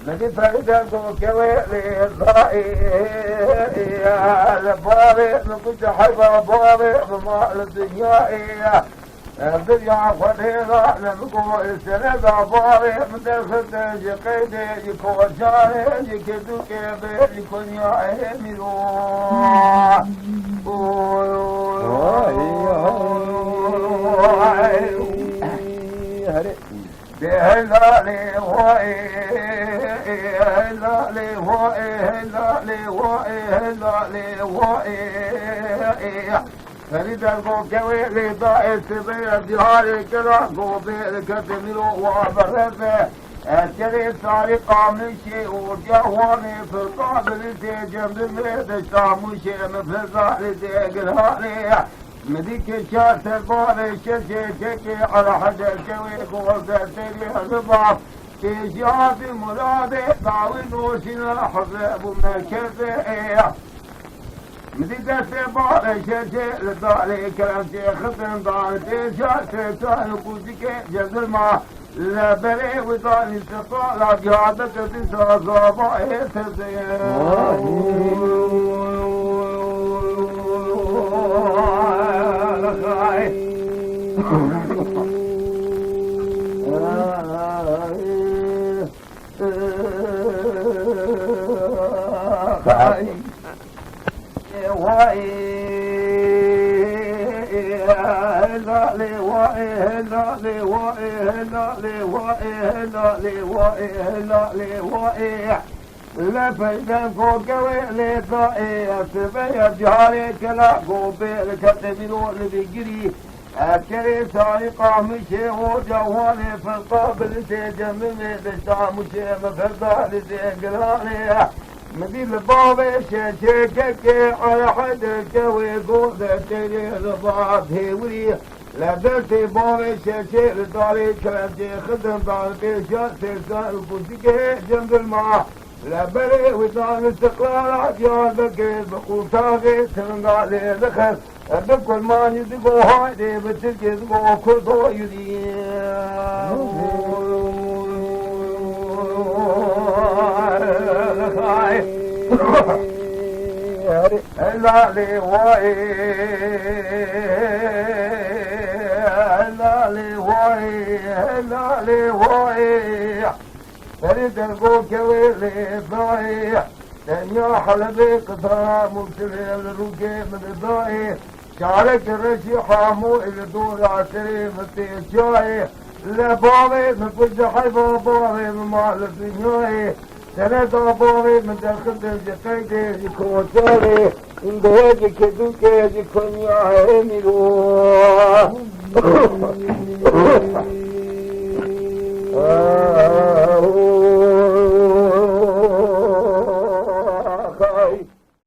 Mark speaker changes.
Speaker 1: لقيت فريدك كويلي ضائع الباري كنت حيبة باري بمال الدنيا الدنيا فضيلة لمكو السنة باري من دخل جقيدي يكون جاري يكدو كيبي يكون يعملو هلالي وائي هلالي وائي هلالي وائي هلالي وائي فريد القوكوي ضائع سبيل دياري كلا قوبي كتميلو وابرزه الشريف سارقة من شيء وجواني في القابل تجمد الميد الشاموشي مثل ظهري تقلالي مديك الشات الباري شكي على حد الكوي قوة تلي الرباط تجابي مرادي باوي نوشنا حبيب ومكفي مديك الباري شكي لداري كلام خطن داري شات كان كوزيك جزل ما لا بري وطاني استطالة جادك تسا صباحي لا فايدة فوق ويلي ضائع سبيع جاري كلا قوبي الكتبينو اللي بيجري أكري سارقة مشي وجواني في القابل تجممي بالشامشي مفرضة لتقلاني مدير البابي شككي على حد الكوي قوة تلي الباب هيولي لبرتي بابي شكي لداري كلامتي خدم دارتي شات سلسان وكوزيكي جنب الماء لبري وطان استقلال عجيان بكير بقوتاقي تنقالي دخل بكل ما يدقو هايدي بتلقي دقو كردو يدي هلالي وائي هلالي وائي هلالي وائي فريد القوكوي ضايع دنيا حلبي قطار مبتلي الرقي من الضايع شارك الرشي حامو اللي دور عشري متي جاي لبابي من كل حيبة بابي من مال الدنيا سنة بابي من داخل الجقيدي يكون جاري اندهاجي كدوكي يكون يعملو